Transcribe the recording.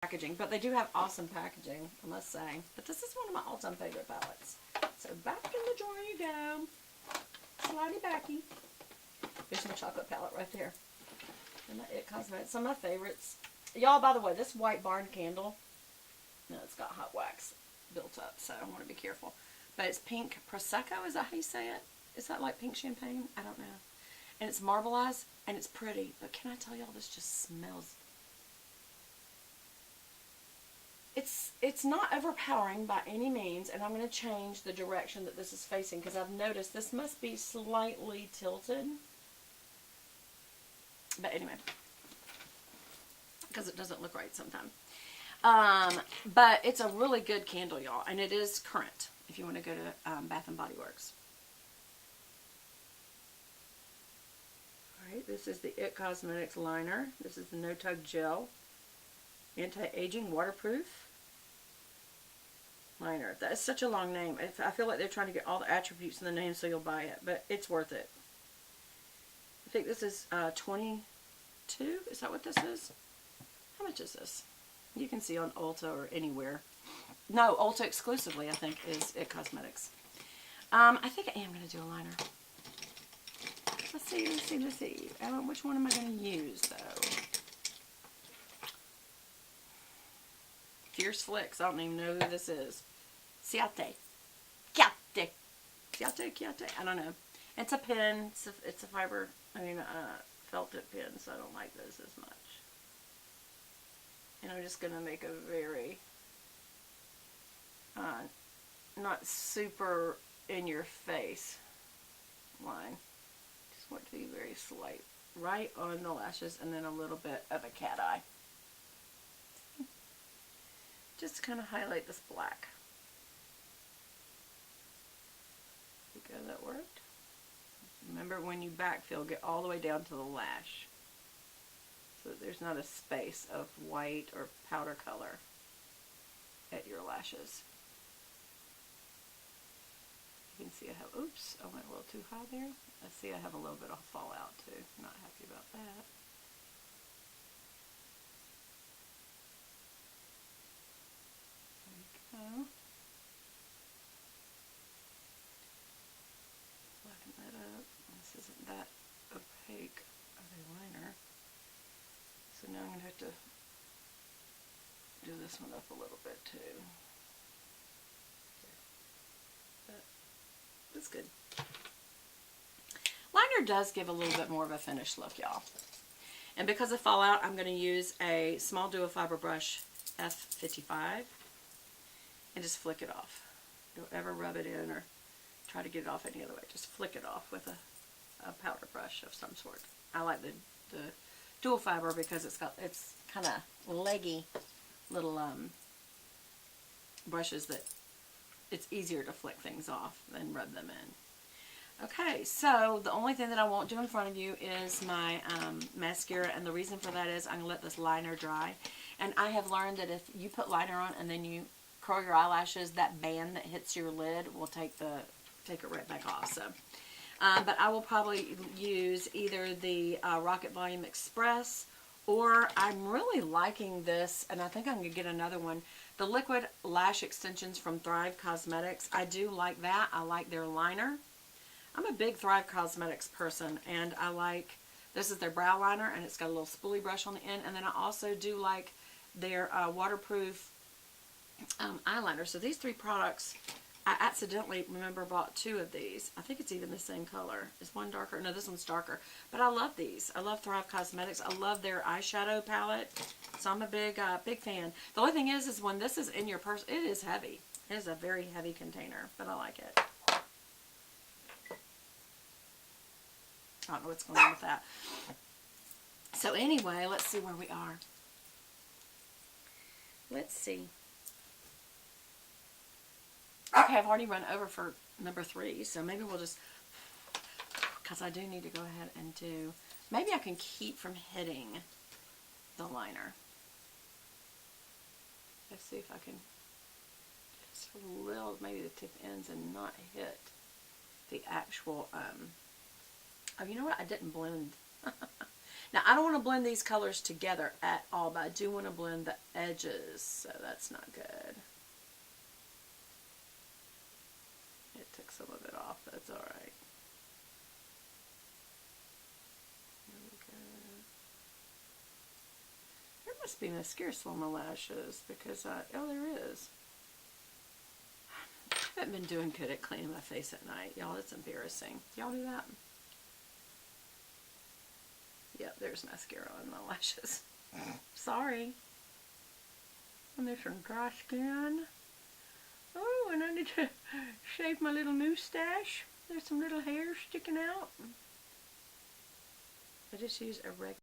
packaging, but they do have awesome packaging, I must say. But this is one of my all-time favorite palettes. So back in the drawer you go. Slidey backy. There's my chocolate palette right there. And my It Cosmetics. Some of my favorites. Y'all, by the way, this white barn candle, no, it's got hot wax built up, so I want to be careful. But it's pink Prosecco, is that how you say it? Is that like pink champagne? I don't know. And it's marbleized, and it's pretty. But can I tell y'all, this just smells... It's not overpowering by any means, and I'm going to change the direction that this is facing, because I've noticed this must be slightly tilted. But anyway, because it doesn't look right sometimes. But it's a really good candle, y'all, and it is current if you want to go to Bath and Body Works. Alright, this is the It Cosmetics liner. This is the No Tug Gel Anti-Aging Waterproof liner. That is such a long name. I feel like they're trying to get all the attributes in the name so you'll buy it, but it's worth it. I think this is 22. Is that what this is? How much is this? You can see on Ulta or anywhere. No, Ulta exclusively, I think, is It Cosmetics. I think I am going to do a liner. Let's see. Which one am I going to use, though? Fierce Flicks. I don't even know who this is. Ciate. I don't know. It's a pen. It's a fiber. Felt tip pen, so I don't like those as much. And I'm just going to make a very, not super in your face line. Just want it to be very slight. Right on the lashes, and then a little bit of a cat eye. Just to kind of highlight this black. There you go, that worked. Remember, when you backfill, get all the way down to the lash, so that there's not a space of white or powder color at your lashes. You can see I have, oops, I went a little too high there. I see I have a little bit of fallout too. Not happy about that. There we go. Blacken that up. This isn't that opaque of a liner. So now I'm going to have to do this one up a little bit too. But that's good. Liner does give a little bit more of a finished look, y'all. And because of fallout, I'm going to use a small duo fiber brush, F55, and just flick it off. Don't ever rub it in or try to get it off any other way. Just flick it off with a powder brush of some sort. I like the dual fiber because it's kind of leggy little brushes that it's easier to flick things off than rub them in. Okay, so the only thing that I won't do in front of you is my mascara, and the reason for that is I'm going to let this liner dry. And I have learned that if you put liner on and then you curl your eyelashes, that band that hits your lid will take it right back off. So, but I will probably use either the Rocket Volume Express, or I'm really liking this, and I think I'm going to get another one, the Liquid Lash Extensions from Thrive Cosmetics. I do like that. I like their liner. I'm a big Thrive Cosmetics person, and I like, this is their brow liner, and it's got a little spoolie brush on the end, and then I also do like their waterproof eyeliner. So these three products, I accidentally, remember, bought two of these. I think it's even the same color. Is one darker? No, this one's darker. But I love these. I love Thrive Cosmetics. I love their eyeshadow palette, so I'm a big fan. The only thing is when this is in your purse, it is heavy. It is a very heavy container, but I like it. I don't know what's going on with that. So anyway, let's see where we are. Let's see. Okay, I've already run over for number 3, so maybe we'll just, because I do need to go ahead and do, maybe I can keep from hitting the liner. Let's see if I can just a little, maybe the tip ends and not hit the actual, oh, you know what? I didn't blend. Now, I don't want to blend these colors together at all, but I do want to blend the edges, so that's not good. It took some of it off, but it's alright. There we go. There must be mascara still on my lashes, because oh, there is. I haven't been doing good at cleaning my face at night. Y'all, it's embarrassing. Y'all do that? Yep, there's mascara on my lashes. Sorry. And there's some dry skin. Oh, and I need to shave my little mustache. There's some little hairs sticking out. I just use a regular